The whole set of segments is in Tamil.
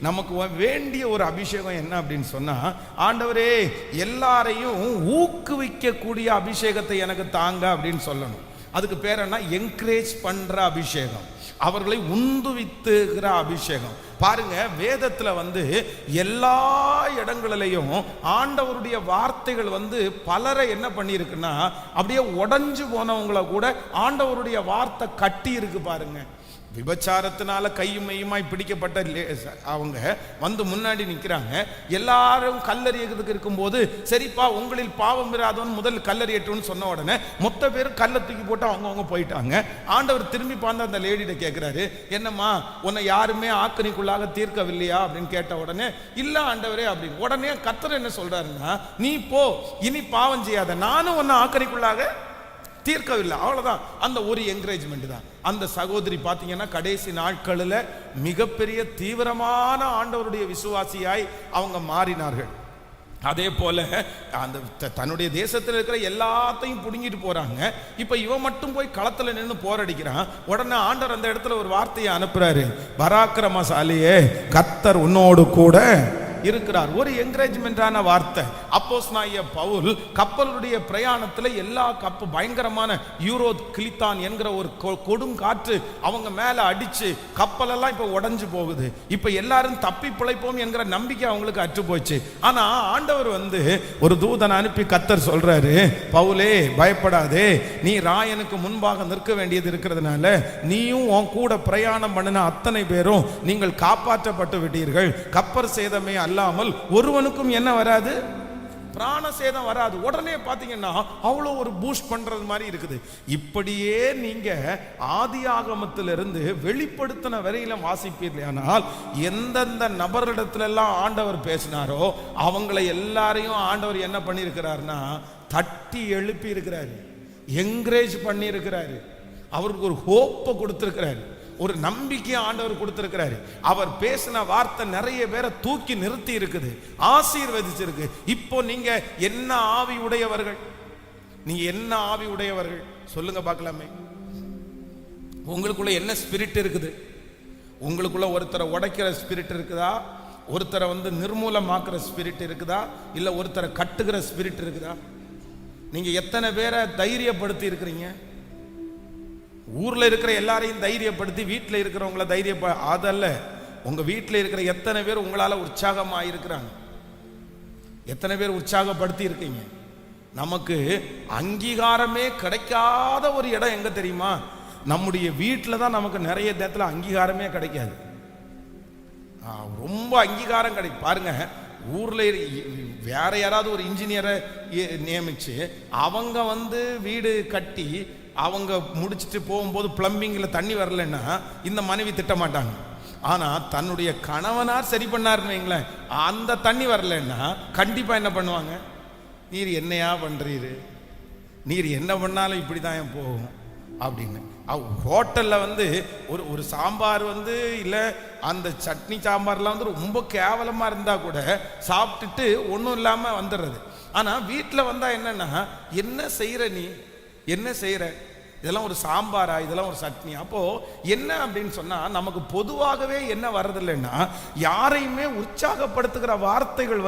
நமக்கு வேண்டிய ஒரு அபிஷேகம் என்ன அப்படின்னு சொன்னா, ஆண்டவரே எல்லாரையும் ஊக்குவிக்கக்கூடிய அபிஷேகத்தை எனக்கு தாங்க அப்படின்னு சொல்லணும். அதுக்கு பேர் என்ன? என்கரேஜ் பண்ற அபிஷேகம், அவர்களை உந்துவித்துகிற அபிஷேகம். பாருங்க, வேதத்துல எல்லா இடங்களிலையும் ஆண்டவருடைய வார்த்தைகள் பலரை என்ன பண்ணிருக்குன்னா, அப்படியே உடைஞ்சு போனவங்களை கூட ஆண்டவருடைய வார்த்தை கட்டி இருக்கு. பாருங்க, விபச்சாரத்தினால கையும் மையுமாய் பிடிக்கப்பட்ட அவங்க முன்னாடி நிற்கிறாங்க. எல்லாரும் கல்லறியதுக்கு இருக்கும்போது, சரிப்பா உங்களில் பாவம் இராதவன் முதல் கல்லறியட்டும்னு சொன்ன உடனே மொத்த பேரும் கல்லை தூக்கி போட்டு அவங்கவுங்க போயிட்டாங்க. ஆண்டவர் திரும்பி பார்த்து அந்த லேடிட்ட கேட்கிறாரு, என்னம்மா உன்னை யாருமே ஆக்கணிக்குள்ளாக தீர்க்கவில்லையா அப்படின்னு கேட்ட உடனே, இல்ல ஆண்டவரே அப்படின்னு. உடனே கர்த்தர் என்ன சொல்றாருன்னா, நீ போ, இனி பாவம் செய்யாத, நானும் உன்னை ஆக்கணிக்குள்ளாக தீர்க்கவில்லை. அவ்வளவுதான். அந்த ஒரு என்கரேஜ்மெண்ட் தான். அந்த சகோதரி பார்த்தீங்கன்னா கடைசி நாட்களில் மிகப்பெரிய தீவிரமான ஆண்டவருடைய விசுவாசியாய் அவங்க மாறினார்கள். அதே போல அந்த தன்னுடைய தேசத்தில் இருக்கிற எல்லாத்தையும் புடுங்கிட்டு போறாங்க. இப்ப இவன் மட்டும் போய் களத்துல நின்று போரடிக்கிறான். உடனே ஆண்டவர் அந்த இடத்துல ஒரு வார்த்தையை அனுப்புறாரு, பராக்கிரமசாலியே கர்த்தர் உன்னோடு கூட இருக்கிறார். ஒரு என்கரேஜ்மெண்டான வார்த்தை. அப்போஸ்தலனாகிய பவுல் கப்பலுடைய பிரயாணத்தில் எல்லா கப்பு பயங்கரமான யூரோ கிளித்தான் என்கிற ஒரு கொடுங்காற்று அவங்க மேல அடிச்சு கப்பலெல்லாம் இப்ப உடைஞ்சு போகுது. இப்ப எல்லாரும் தப்பி பிழைப்போம் என்கிற நம்பிக்கை அவங்களுக்கு அற்று போச்சு. ஆனா ஆண்டவர் ஒரு தூதனை அனுப்பி கர்த்தர் சொல்றாரு, பவுலே பயப்படாதே, நீ ராயனுக்கு முன்பாக நிற்க வேண்டியது இருக்கிறதுனால நீயும் உன் கூட பிரயாணம் பண்ணின அத்தனை பேரும் நீங்கள் காப்பாற்றப்பட்டு விட்டீர்கள். கப்பல் சேதமே அல்லாமல் ஒருவனுக்கும் என்ன வராது, பிராண சேதம் வராது. உடனே பாத்தீங்கன்னா அவ்வளோ ஒரு பூஸ்ட் பண்றது மாதிரி இருக்குது. இப்படியே நீங்க ஆதியாகமத்திலிருந்து வெளிப்படுத்தின வரையில வாசிப்பீர்கள். ஆனால் எந்தெந்த நபரிடத்துல எல்லாம் ஆண்டவர் பேசினாரோ அவங்களை எல்லாரையும் ஆண்டவர் என்ன பண்ணி இருக்கிறார்னா, தட்டி எழுப்பி இருக்கிறாரு, என்கரேஜ் பண்ணி இருக்கிறாரு, அவருக்கு ஒரு ஹோப்பை கொடுத்திருக்கிறாரு, ஒரு நம்பிக்கையை ஆண்டவர் கொடுத்திருக்கிறாரு. அவர் பேசின வார்த்தை நிறைய பேரை தூக்கி நிறுத்தி இருக்குது, ஆசீர்வதிச்சிருக்கு. இப்போ நீங்க என்ன ஆவி உடையவர்கள்? நீங்க என்ன ஆவி உடையவர்கள் சொல்லுங்க பார்க்கலாமே. உங்களுக்குள்ள என்ன ஸ்பிரிட் இருக்குது? உங்களுக்குள்ள ஒருத்தரை உடைக்கிற ஸ்பிரிட் இருக்குதா? ஒருத்தரை நிர்மூலமாக்குற ஸ்பிரிட் இருக்குதா? இல்ல ஒருத்தரை கட்டுகிற ஸ்பிரிட் இருக்குதா? நீங்க எத்தனை பேரை தைரியப்படுத்தி இருக்கிறீங்க? ஊர்ல இருக்கிற எல்லாரையும் தைரியப்படுத்தி வீட்டில் இருக்கிறவங்களை அதல்ல, உங்க வீட்டில் இருக்கிற எத்தனை பேர் உங்களால உற்சாகமா இருக்கிறாங்க? எத்தனை பேர் உற்சாகப்படுத்தி இருக்கீங்க? நமக்கு அங்கீகாரமே கிடைக்காத ஒரு இடம் எங்க தெரியுமா? நம்முடைய வீட்டில் தான் நமக்கு நிறைய நேரத்தில் அங்கீகாரமே கிடைக்காது. ரொம்ப அங்கீகாரம் கிடைக்கும். பாருங்க, ஊர்ல வேற யாராவது ஒரு இன்ஜினியரை நியமிச்சு அவங்க வீடு கட்டி அவங்க முடிச்சுட்டு போகும்போது பிளம்பிங்ல தண்ணி வரலன்னா இந்த மனைவி திட்ட மாட்டாங்க. ஆனா தன்னுடைய கணவனார் சரி பண்ணாருன்னு வைங்களேன், அந்த தண்ணி வரலன்னா கண்டிப்பா என்ன பண்ணுவாங்க, நீர் என்னையா பண்றீரு, நீர் என்ன பண்ணாலும் இப்படிதான் போகும் அப்படின்னு. ஹோட்டல்ல ஒரு சாம்பார் இல்ல அந்த சட்னி சாம்பார்லாம் ரொம்ப கேவலமா இருந்தா கூட சாப்பிட்டுட்டு ஒன்றும் இல்லாம வந்துடுறது. ஆனா வீட்டில் வந்தா என்னன்னா, என்ன செய்யற நீ, என்ன செய்யற, இதெல்லாம் ஒரு சாம்பாரா, இதெல்லாம் ஒரு சட்னி. அப்போ என்ன அப்படின்னு சொன்னா, நமக்கு பொதுவாகவே என்ன வர்றதில்லைன்னா, யாரையுமே உற்சாகப்படுத்துகிற வார்த்தைகள்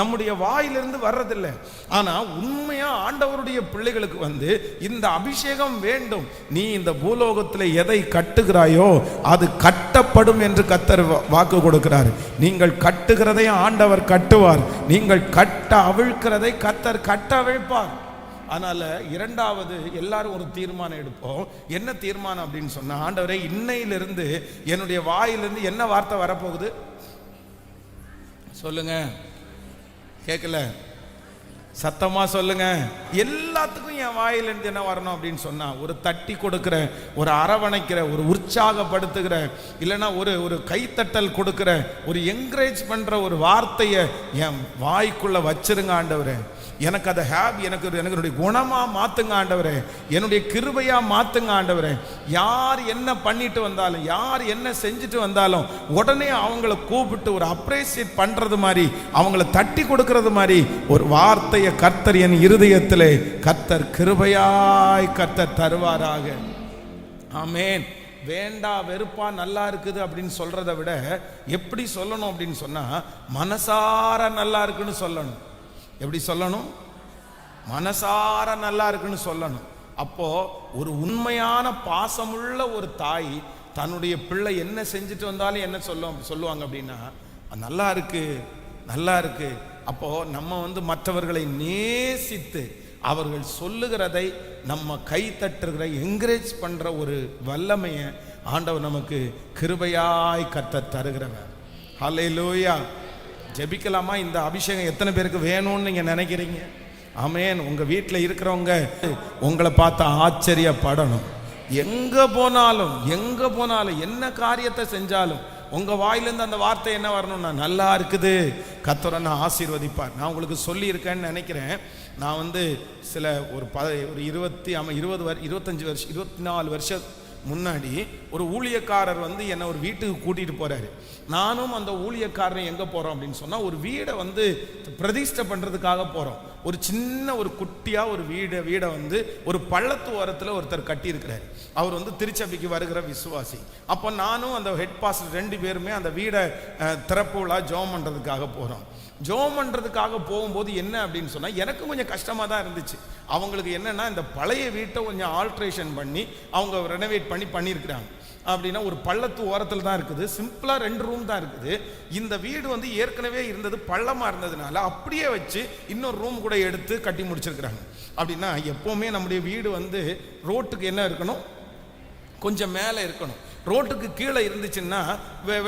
நம்முடைய வாயிலிருந்து வர்றதில்லை. ஆனா உண்மையா ஆண்டவருடைய பிள்ளைகளுக்கு இந்த அபிஷேகம் வேண்டும். நீ இந்த பூலோகத்தில் எதை கட்டுகிறாயோ அது கட்டப்படும் என்று கர்த்தர் வாக்கு கொடுக்கிறார். நீங்கள் கட்டுகிறதை ஆண்டவர் கட்டுவார், நீங்கள் கட்ட அவிழ்க்கிறதை கர்த்தர் கட்ட அவிழ்ப்பார். அதனால இரண்டாவது எல்லாரும் ஒரு தீர்மானம் எடுப்போம். என்ன தீர்மானம் அப்படின்னு சொன்னா, ஆண்டவரே இன்னையிலிருந்து என்னுடைய வாயிலிருந்து என்ன வார்த்தை வரப்போகுது சொல்லுங்க. கேட்கல, சத்தமா சொல்லுங்க. எல்லாத்துக்கும் என் வாயிலிருந்து என்ன வரணும் அப்படின்னு சொன்னா, ஒரு தட்டி கொடுக்கிற, ஒரு அரவணைக்கிற, ஒரு உற்சாகப்படுத்துகிற, இல்லைன்னா ஒரு கைத்தட்டல் கொடுக்கிற, ஒரு என்கரேஜ் பண்ற ஒரு வார்த்தையை என் வாய்க்குள்ள வச்சிருங்க ஆண்டவரே. எனக்கு அதை எனக்கு என்னுடைய குணமா மாத்துங்க ஆண்டவரே, என்னுடைய கிருபையா மாத்துங்க ஆண்டவரே. யார் என்ன பண்ணிட்டு வந்தாலும், யார் என்ன செஞ்சுட்டு வந்தாலும் உடனே அவங்கள கூப்பிட்டு ஒரு அப்ரிசியேட் பண்றது மாதிரி, அவங்கள தட்டி கொடுக்கறது மாதிரி ஒரு வார்த்தையை கர்த்தர் என் இருதயத்திலே கர்த்தர் கிருபையாய் கர்த்தர் தருவாராக. ஆமென். வேண்டா வெறுப்பா நல்லா இருக்குது அப்படின்னு சொல்றதை விட எப்படி சொல்லணும் அப்படின்னு சொன்னா, மனசார நல்லா இருக்குன்னு சொல்லணும். எப்படி சொல்லணும்? மனசார நல்லா இருக்குன்னு சொல்லணும். அப்போ ஒரு உண்மையான பாசமுள்ள ஒரு தாய் தன்னுடைய பிள்ளை என்ன செஞ்சுட்டு வந்தாலும் என்ன சொல்லுவாங்க அப்படின்னா, நல்லா இருக்கு நல்லா இருக்கு. அப்போ நம்ம மற்றவர்களை நேசித்து அவர்கள் சொல்லுகிறதை நம்ம கை தட்டுகிற என்கரேஜ் பண்ற ஒரு வல்லமையை ஆண்டவர் நமக்கு கிருபையாய் கர்த்தர் தருகிறவர். ஹல்லேலூயா. ஜெபிக்கலாமா? இந்த அபிஷேகம் எத்தனை பேருக்கு வேணும்னு நீங்க நினைக்கிறீங்க? ஆமென். உங்க வீட்டில் இருக்கிறவங்க உங்களை பார்த்து ஆச்சரியப்படணும். எங்க போனாலும் என்ன காரியத்தை செஞ்சாலும் உங்க வாயிலிருந்து அந்த வார்த்தை என்ன வரணும்னா, நல்லா இருக்குது, கர்த்தர் நான் ஆசீர்வதிப்பார். நான் உங்களுக்கு சொல்லி இருக்கேன்னு நினைக்கிறேன். நான் சில ஒரு 24 வருஷம் முன்னாடி ஒரு ஊழியக்காரர் என்னை ஒரு வீட்டுக்கு கூட்டிட்டு போறாரு. நானும் அந்த ஊழியக்காரரை எங்க போறோம் அப்படின்னு சொன்னா, ஒரு வீடை பிரதிஷ்டை பண்றதுக்காக போறோம். ஒரு சின்ன ஒரு குட்டியா ஒரு வீடை ஒரு பள்ளத்து ஓரத்துல ஒருத்தர் கட்டி இருக்கிறார். அவர் திருச்சபைக்கு வருகிற விசுவாசி. அப்போ நானும் அந்த ஹெட் பாஸ்டர் 2 பேருமே அந்த வீடை திறப்பு விழா ஜெபம் பண்றதுக்காக போறோம். ஜெபம் பண்றதுக்காக போகும்போது என்ன அப்படின்னு சொன்னா, எனக்கு கொஞ்சம் கஷ்டமா தான் இருந்துச்சு. அவங்களுக்கு என்னன்னா, இந்த பழைய வீட்டை கொஞ்சம் ஆல்ட்ரேஷன் பண்ணி அவங்க ரெனோவேட் பண்ணியிருக்கிறாங்க. அப்படின்னா ஒரு பள்ளத்து ஓரத்தில் தான் இருக்குது. சிம்பிளா 2 ரூம் தான் இருக்குது. இந்த வீடு ஏற்கனவே இருந்தது பள்ளமா இருந்ததுனால அப்படியே வச்சு இன்னொரு ரூம் கூட எடுத்து கட்டி முடிச்சிருக்கிறாங்க. அப்படின்னா எப்பவுமே நம்முடைய வீடு ரோட்டுக்கு என்ன இருக்கணும், கொஞ்சம் மேலே இருக்கணும். ரோட்டுக்கு கீழே இருந்துச்சுன்னா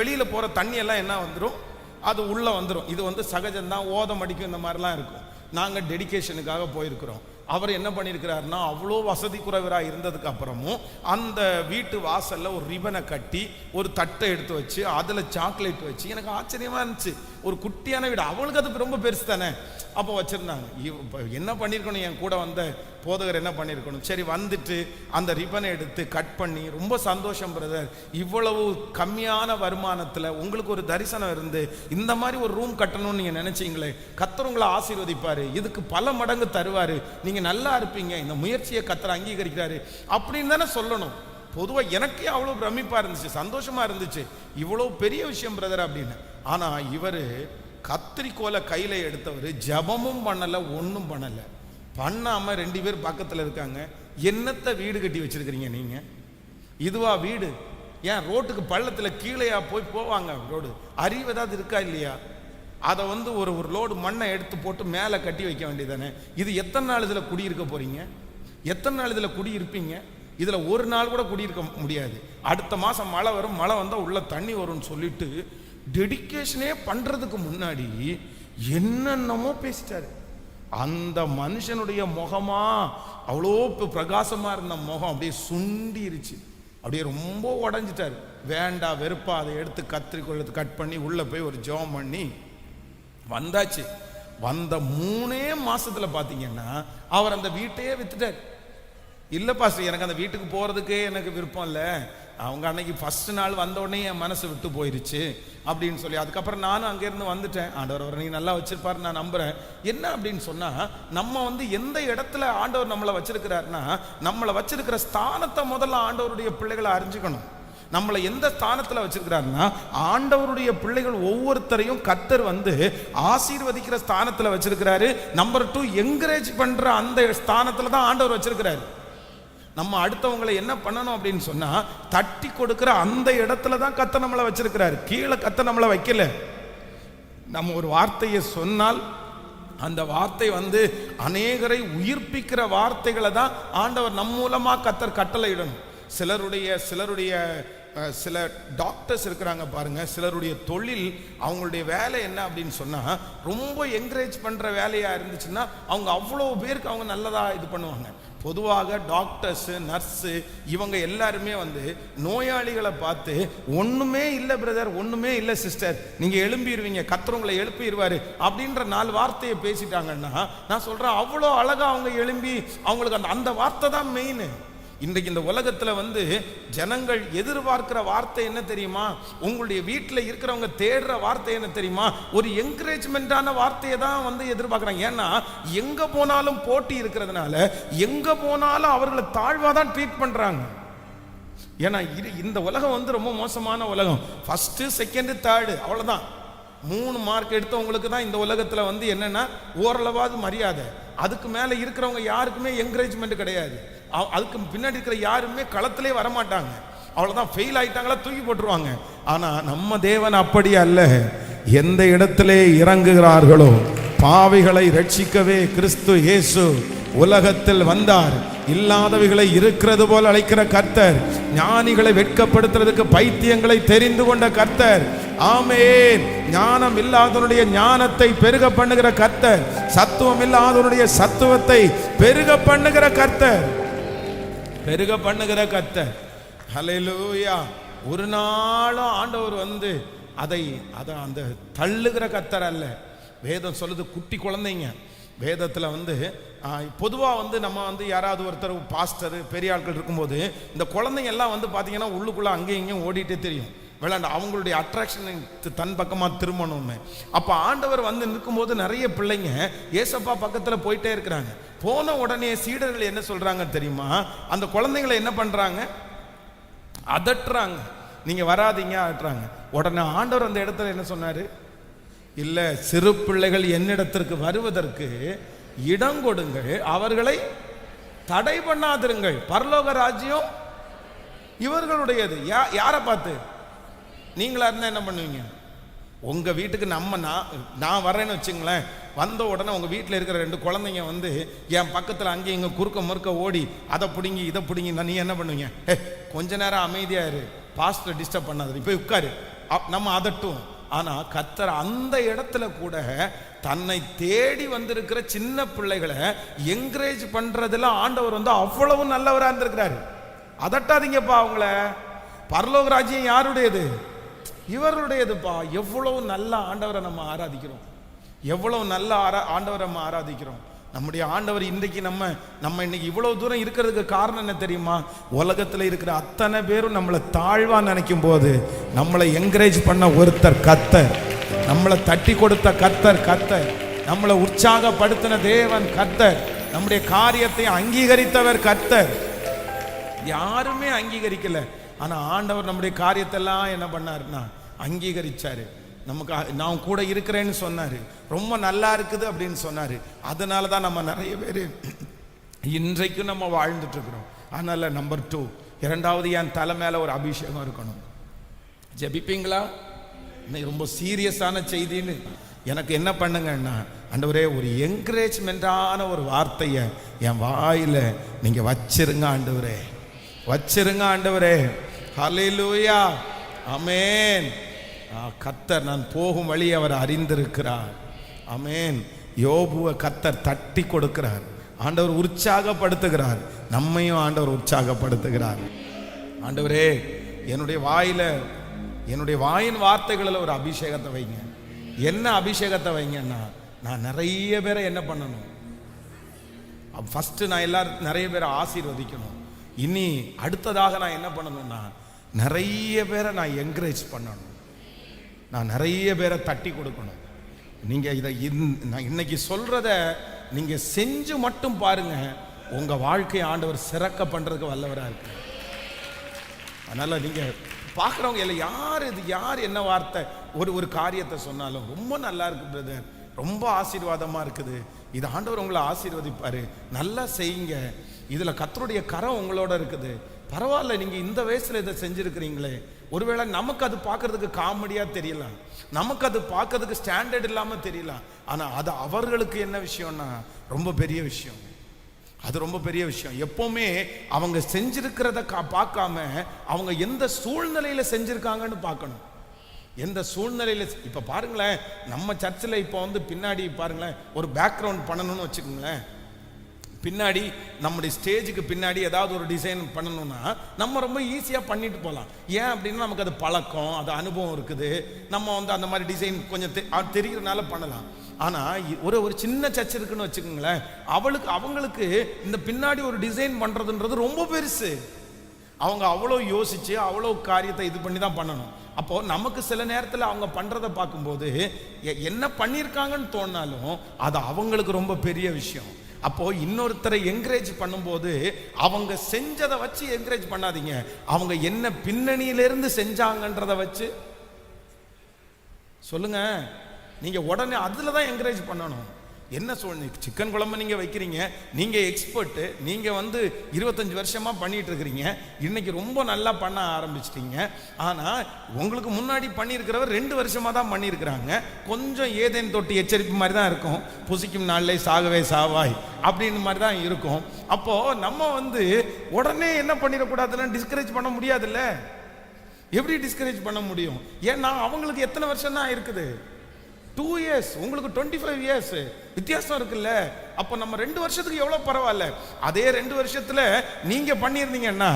வெளியில போற தண்ணி எல்லாம் என்ன வந்துடும், அது உள்ள வந்துடும். இது சகஜம்தான், ஓதம் அடிக்கும், இந்த மாதிரிலாம் இருக்கும். நாங்கள் டெடிகேஷனுக்காக போயிருக்கிறோம். அவர் என்ன பண்ணியிருக்கிறாருன்னா, அவ்வளோ வசதி குறைவராக இருந்ததுக்கு அப்புறமும் அந்த வீட்டு வாசல்ல ஒரு ரிபனை கட்டி ஒரு தட்டை எடுத்து வச்சு அதில் சாக்லேட் வச்சு, எனக்கு ஆச்சரியமா இருந்துச்சு. ஒரு குட்டியான வீடு, அவளுக்கு அது ரொம்ப பெருசு தானே. அப்போ வச்சிருந்தாங்க. என்ன பண்ணியிருக்கணும், என் கூட வந்த போதகர் என்ன பண்ணியிருக்கணும், சரி அந்த ரிபனை எடுத்து கட் பண்ணி, ரொம்ப சந்தோஷம் பிரதர், இவ்வளவு கம்மியான வருமானத்தில் உங்களுக்கு ஒரு தரிசனம் இருந்து இந்த மாதிரி ஒரு ரூம் கட்டணும்னு நீங்கள் நினைச்சீங்களே, கர்த்தர் உங்களை ஆசீர்வதிப்பாரு, இதுக்கு பல மடங்கு தருவாரு, நீங்கள் நல்லா இருப்பீங்க, இந்த முயற்சியை கர்த்தர் அங்கீகரிக்கிறாரு அப்படின்னு தானே சொல்லணும். பொதுவாக எனக்கே அவ்வளோ பிரமிப்பாக இருந்துச்சு, சந்தோஷமா இருந்துச்சு, இவ்வளோ பெரிய விஷயம் பிரதர் அப்படின்னு. ஆனால் இவர் கத்திரிக்கோலை கையில் எடுத்தவர் ஜபமும் பண்ணலை, ஒன்றும் பண்ணலை. பண்ணாம 2 பேர் பக்கத்தில் இருக்காங்க. என்னத்தை வீடு கட்டி வச்சிருக்கிறீங்க நீங்க? இதுவா வீடு? ஏன் ரோட்டுக்கு பள்ளத்தில் கீழேயா போவாங்க? ரோடு அறிவு ஏதாவது இருக்கா இல்லையா? அதை ஒரு லோடு மண்ணை எடுத்து போட்டு மேலே கட்டி வைக்க வேண்டியதானே. இது எத்தனை நாள் இதில் குடியிருக்க போறீங்க? எத்தனை நாள் இதில் குடியிருப்பீங்க? இதில் ஒரு நாள் கூட குடியிருக்க முடியாது. அடுத்த மாதம் மழை வரும், மழை வந்தால் உள்ள தண்ணி வரும்னு சொல்லிட்டு டெடிகேஷனே பண்றதுக்கு முன்னாடி என்னென்னமோ பேசிட்டாரு. அந்த மனுஷனுடைய முகமா அவ்வளோ பிரகாசமா இருந்த முகம் அப்படியே சுண்டிருச்சு, அப்படியே ரொம்ப உடஞ்சிட்டாரு. வேண்டா வெறுப்பா அதை எடுத்து கத்திரிக்கோள் கட் பண்ணி உள்ள போய் ஒரு ஜெபம் பண்ணி வந்தாச்சு. வந்த 3 மாசத்துல பாத்தீங்கன்னா அவர் அந்த வீட்டையே வித்துட்டார். இல்லை பாஸ்டர், எனக்கு அந்த வீட்டுக்கு போகிறதுக்கே எனக்கு விருப்பம் இல்லை, அவங்க அன்னைக்கு ஃபர்ஸ்ட் நாள் வந்த உடனே என் மனசு விட்டு போயிருச்சு அப்படின்னு சொல்லி அதுக்கப்புறம் நானும் அங்கேருந்து வந்துட்டேன். ஆண்டவர் அவர் நீங்கள் நல்லா வச்சிருப்பாரு நான் நம்புகிறேன். என்ன அப்படின்னு சொன்னால், நம்ம எந்த இடத்துல ஆண்டவர் நம்மளை வச்சிருக்கிறாருன்னா, நம்மளை வச்சிருக்கிற ஸ்தானத்தை முதல்ல ஆண்டவருடைய பிள்ளைகளை அறிஞ்சுக்கணும். நம்மளை எந்த ஸ்தானத்தில் வச்சிருக்கிறாருன்னா, ஆண்டவருடைய பிள்ளைகள் ஒவ்வொருத்தரையும் கர்த்தர் ஆசீர்வதிக்கிற ஸ்தானத்தில் வச்சிருக்கிறாரு. நம்பர் 2, என்கரேஜ் பண்ற அந்த ஸ்தானத்தில் தான் ஆண்டவர் வச்சிருக்கிறாரு. நம்ம அடுத்தவங்களை என்ன பண்ணணும் அப்படின்னு சொன்னா, தட்டி கொடுக்கிற அந்த இடத்துல தான் கர்த்தர் நம்மளை வச்சிருக்கிறாரு. கீழே கர்த்தர் நம்மளை வைக்கல. நம்ம ஒரு வார்த்தையை சொன்னால் அந்த வார்த்தை அநேகரை உயிர்ப்பிக்கிற வார்த்தைகளை தான் ஆண்டவர் நம் மூலமா கர்த்தர் கட்டளை இடணும். சிலருடைய சில டாக்டர்ஸ் இருக்கிறாங்க பாருங்க, சிலருடைய தொழில் அவங்களுடைய வேலை என்ன அப்படின்னு சொன்னா, ரொம்ப என்கரேஜ் பண்ற வேலையா இருந்துச்சுன்னா அவங்க அவ்வளோ பேருக்கு அவங்க நல்லதா இது பண்ணுவாங்க. பொதுவாக டாக்டர்ஸ், நர்ஸு இவங்க எல்லாருமே நோயாளிகளை பார்த்து ஒண்ணுமே இல்லை பிரதர், ஒண்ணுமே இல்லை சிஸ்டர், நீங்க எழும்பிடுவீங்க, கர்த்தர் உங்களை எழுப்பிடுவாரு அப்படின்ற 4 வார்த்தையை பேசிட்டாங்கன்னா, நான் சொல்றேன் அவ்வளோ அழகா அவங்க எழும்பி அவங்களுக்கு அந்த வார்த்தை தான் மெயின். இன்றைக்கு இந்த உலகத்தில் ஜனங்கள் எதிர்பார்க்கிற வார்த்தை என்ன தெரியுமா? உங்களுடைய வீட்டில் இருக்கிறவங்க தேடுற வார்த்தை என்ன தெரியுமா? ஒரு என்கரேஜ்மெண்டான வார்த்தையை தான் எதிர்பார்க்குறாங்க. ஏன்னா எங்க போனாலும் போட்டி இருக்கிறதுனால எங்க போனாலும் அவர்களை தாழ்வாக தான் ட்ரீட் பண்றாங்க. ஏன்னா இந்த உலகம் வந்து ரொம்ப மோசமான உலகம். ஃபர்ஸ்ட் செகண்ட் தேர்டு அவ்வளவுதான். 3 மார்க் எடுத்தவங்களுக்கு தான் இந்த உலகத்துல வந்து என்னன்னா ஓரளவாவது மரியாதை. அதுக்கு மேல இருக்கிறவங்க யாருக்குமே என்கரேஜ்மெண்ட் கிடையாது. அதுக்கு பின்னாடி இருக்கிற யாருமே களத்திலே வரமாட்டாங்க. அவ்வளவுதான், ஃபெயில் ஆயிட்டாங்களா தூக்கி போட்டுருவாங்க. ஆனா நம்ம தேவன் அப்படி அல்ல. எந்த இடத்திலே இறங்குகிறார்களோ பாவிகளை ரட்சிக்கவே கிறிஸ்து இயேசு உலகத்தில் வந்தார். இல்லாதவைகளை இருக்கிறது போல அழைக்கிற கர்த்தர், ஞானிகளை வெட்கப்படுத்துறதுக்கு பைத்தியங்களை தெரிந்து கொண்ட கர்த்தர். ஆமென். ஞானம் இல்லாதவனுடைய ஞானத்தை பெருக பண்ணுகிற கர்த்தர், சத்துவம் இல்லாதவனுடைய சத்துவத்தை பெருக பண்ணுகிற கர்த்தர், பெருக பண்ணுகிற கர்த்தர். ஹல்லேலூயா. ஒரு நாளும் ஆண்டவர் வந்து அதை அந்த தள்ளுகிற கர்த்தர் அல்ல. வேதம் சொல்லுது குட்டி குழந்தைங்க. வேதத்தில் வந்து பொதுவாக வந்து நம்ம வந்து யாராவது ஒருத்தர் பாஸ்டர் பெரிய ஆட்கள் இருக்கும்போது இந்த குழந்தைங்க எல்லாம் வந்து பார்த்தீங்கன்னா உள்ளுக்குள்ளே அங்கேயும் இங்கேயும் ஓடிட்டே தெரியும் விளையாண்டு, அவங்களுடைய அட்ராக்ஷன் தன் பக்கமாக திரும்பணும்னு. அப்போ ஆண்டவர் வந்து நிற்கும்போது நிறைய பிள்ளைங்க ஏசப்பா பக்கத்தில் போயிட்டே இருக்கிறாங்க. போன உடனே சீடர்கள் என்ன சொல்கிறாங்க தெரியுமா? அந்த குழந்தைங்களை என்ன பண்ணுறாங்க? அதட்டுறாங்க, நீங்கள் வராதிங்க அதட்டுறாங்க. உடனே ஆண்டவர் அந்த இடத்துல என்ன சொன்னார்? இல்லை, சிறு பிள்ளைகள் என்னிடத்திற்கு வருவதற்கு இடம் கொடுங்கள், அவர்களை தடை பண்ணாதிருங்கள், பரலோக ராஜ்யம் இவர்களுடையது. யாரை பார்த்து? நீங்களா இருந்தா என்ன பண்ணுவீங்க? உங்க வீட்டுக்கு நான் வரேன்னு வச்சுங்களேன். வந்த உடனே உங்க வீட்டில் இருக்கிற 2 குழந்தைங்க வந்து என் பக்கத்தில் அங்கேயும் இங்கே குறுக்க முறுக்க ஓடி அதை பிடிங்கி இதை பிடிங்கி, நீ என்ன பண்ணுவீங்க? கொஞ்ச நேரம் அமைதியா இரு, பாஸ்டர் டிஸ்டர்ப் பண்ணாது, போய் உட்காரு, நம்ம அதட்டும். ஆனா கர்த்தர் அந்த இடத்துல கூட தன்னை தேடி வந்திருக்கிற சின்ன பிள்ளைகளை என்கரேஜ் பண்றதுல ஆண்டவர் வந்து அவ்வளவு நல்லவரா இருந்திருக்கிறாரு. அதட்டாதீங்கப்பா அவங்கள, பரலோக ராஜ்யம் யாருடையது? இவருடையதுப்பா. எவ்வளவு நல்ல ஆண்டவரை நம்ம ஆராதிக்கிறோம், எவ்வளவு நல்ல ஆண்டவரை நம்ம ஆராதிக்கிறோம். நம்முடைய ஆண்டவர் இன்றைக்கு நம்ம இன்னைக்கு இவ்வளவு தூரம் இருக்கிறதுக்கு காரணம் என்ன தெரியுமா? உலகத்தில் இருக்கிற அத்தனை பேரும் நம்மளை தாழ்வா நினைக்கும் போது நம்மளை என்கரேஜ் பண்ண ஒருத்தர் கர்த்தர், நம்மளை தட்டி கொடுத்த கர்த்தர், நம்மளை உற்சாகப்படுத்தின தேவன் கர்த்தர், நம்முடைய காரியத்தை அங்கீகரித்தவர் கர்த்தர். யாருமே அங்கீகரிக்கல, ஆனா ஆண்டவர் நம்முடைய காரியத்தெல்லாம் என்ன பண்ணாருன்னா அங்கீகரிச்சாரு. நமக்கு நான் கூட இருக்கிறேன்னு சொன்னாரு, ரொம்ப நல்லா இருக்குது அப்படின்னு சொன்னாரு. அதனால தான் நம்ம நிறைய பேர் இன்றைக்கும் நம்ம வாழ்ந்துட்டு இருக்கிறோம். அதனால நம்பர் 2, இரண்டாவது என் தலை மேல ஒரு அபிஷேகம் இருக்கணும். ஜெபிப்பீங்களா? இன்னைக்கு ரொம்ப சீரியஸான செய்தின்னு எனக்கு என்ன பண்ணுங்கன்னா, ஆண்டவரே ஒரு என்கரேஜ்மெண்டான ஒரு வார்த்தையை என் வாயில நீங்க வச்சிருங்க ஆண்டவரே, வச்சிருங்க ஆண்டவரே. ஹல்லேலூயா, ஆமென். கர்த்தர் நான் போகும் வழி அவர் அறிந்திருக்கிறார். ஆமென். யோபுவை கர்த்தர் தட்டி கொடுக்கிறார், ஆண்டவர் உற்சாகப்படுத்துகிறார், நம்மையும் ஆண்டவர் உற்சாகப்படுத்துகிறார். ஆண்டவரே என்னுடைய வாயின் வார்த்தைகளில் ஒரு அபிஷேகத்தை வைங்க. என்ன அபிஷேகத்தை வைங்கன்னா, நான் நிறைய பேரை என்ன பண்ணணும்? ஃபர்ஸ்ட் நான் எல்லாரும் நிறைய பேரை ஆசீர்வதிக்கணும். இனி அடுத்ததாக நான் என்ன பண்ணணும்னா, நிறைய பேரை நான் என்கரேஜ் பண்ணணும், நான் நிறைய பேரை தட்டி கொடுக்கணும். நீங்க இதை நான் இன்னைக்கு சொல்றத நீங்க செஞ்சு மட்டும் பாருங்க, உங்க வாழ்க்கை ஆண்டவர் சிறக்க பண்றதுக்கு வல்லவரா இருக்கு. அதனால நீங்க பார்க்குறவங்க இல்லை, யார் என்ன வார்த்தை ஒரு காரியத்தை சொன்னாலும் ரொம்ப நல்லா இருக்கு பிரதர், ரொம்ப ஆசீர்வாதமா இருக்குது, இது ஆண்டவர் உங்களை ஆசீர்வதிப்பாரு, நல்லா செய்யுங்க, இதுல கர்த்தருடைய கரம் உங்களோட இருக்குது, பரவாயில்ல நீங்க இந்த வயசுல இதை செஞ்சிருக்கிறீங்களே. ஒருவேளை நமக்கு அது பார்க்கறதுக்கு காமெடியா தெரியலாம், நமக்கு அது பார்க்கறதுக்கு ஸ்டாண்டர்ட் இல்லாம தெரியலாம், ஆனா அது அவர்களுக்கு என்ன விஷயம்னா ரொம்ப பெரிய விஷயம். அது ரொம்ப பெரிய விஷயம். எப்பவுமே அவங்க செஞ்சிருக்கிறத பார்க்காம அவங்க எந்த சூழ்நிலையில செஞ்சிருக்காங்கன்னு பார்க்கணும். எந்த சூழ்நிலையில இப்ப பாருங்களேன், நம்ம சர்ச்சில் இப்போ வந்து பின்னாடி பாருங்களேன், ஒரு பேக்ரவுண்ட் பண்ணணும்னு வச்சுக்கோங்களேன், பின்னாடி நம்முடைய ஸ்டேஜுக்கு பின்னாடி ஏதாவது ஒரு டிசைன் பண்ணணும்னா நம்ம ரொம்ப ஈஸியாக பண்ணிட்டு போகலாம். ஏன் அப்படின்னா நமக்கு அது பழக்கம், அது அனுபவம் இருக்குது, நம்ம வந்து அந்த மாதிரி டிசைன் கொஞ்சம் தெரிகிறதுனால பண்ணலாம். ஆனால் ஒரு சின்ன சர்ச் இருக்குன்னு வச்சுக்கோங்களேன், அவங்களுக்கு இந்த பின்னாடி ஒரு டிசைன் பண்ணுறதுன்றது ரொம்ப பெருசு. அவங்க அவ்வளோ யோசிச்சு அவ்வளோ காரியத்தை இது பண்ணி தான் பண்ணணும். அப்போ நமக்கு சில நேரத்தில் அவங்க பண்றதை பார்க்கும்போது என்ன பண்ணியிருக்காங்கன்னு தோணினாலும் அது அவங்களுக்கு ரொம்ப பெரிய விஷயம். அப்போ இன்னொருத்தரை என்கரேஜ் பண்ணும்போது அவங்க செஞ்சதை வச்சு என்கரேஜ் பண்ணாதீங்க, அவங்க என்ன பின்னணியிலிருந்து செஞ்சாங்கன்றத வச்சு சொல்லுங்க. நீங்க உடனே அதுல தான் என்கரேஜ் பண்ணணும். என்ன சொல்லுங்க, சிக்கன் குழம்பு நீங்க வைக்கிறீங்க, நீங்க எக்ஸ்பர்ட், நீங்க 25 வருஷமா பண்ணிட்டு இருக்கிறீங்க, இன்னைக்கு ரொம்ப நல்லா பண்ண ஆரம்பிச்சிட்டீங்க. ஆனா உங்களுக்கு முன்னாடி பண்ணியிருக்கிறவர் 2 வருஷமா தான் பண்ணியிருக்கிறாங்க. கொஞ்சம் ஏதேன் தொட்டி எச்சரிப்பு மாதிரி தான் இருக்கும், புசிக்கும் நாளிலே சாகவே சாவாய் அப்படின்னு மாதிரி தான் இருக்கும். அப்போ நம்ம உடனே என்ன பண்ணிடக்கூடாதுன்னு டிஸ்கரேஜ் பண்ண முடியாதுல்ல. எப்படி டிஸ்கரேஜ் பண்ண முடியும்? ஏன்னா அவங்களுக்கு எத்தனை வருஷம் தான் இருக்குது? 2 years, உங்களுக்கு 25 years வித்தியாசம் இருக்குல்ல. அப்போ நம்ம 2 வருஷத்துக்கு எவ்வளோ பரவாயில்ல. அதே 2 வருஷத்துல நீங்க பண்ணியிருந்தீங்கன்னா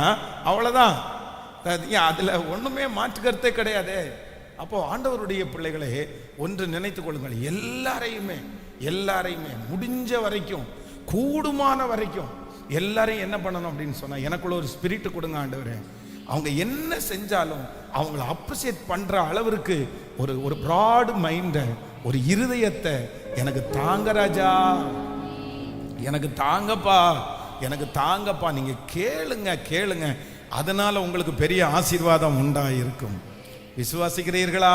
அவ்வளோதான், அதுல ஒண்ணுமே மாற்று கருத்தே கிடையாது. அப்போ ஆண்டவருடைய பிள்ளைகளே ஒன்று நினைத்துக் கொள்ளுங்கள், எல்லாரையுமே முடிஞ்ச வரைக்கும், கூடுமான வரைக்கும் எல்லாரையும் என்ன பண்ணணும் அப்படின்னு சொன்னா, எனக்குள்ள ஒரு ஸ்பிரிட் கொடுங்க ஆண்டவரே, அவங்க என்ன செஞ்சாலும் அவங்கள அப்ரிசியேட் பண்ற அளவிற்கு ஒரு பிராட் மைண்ட, ஒரு இருதயத்தை எனக்கு தாங்க ராஜா, எனக்கு தாங்கப்பா, நீங்க கேளுங்க, அதனால உங்களுக்கு பெரிய ஆசீர்வாதம் உண்டாயிருக்கும். விசுவாசிக்கிறீர்களா?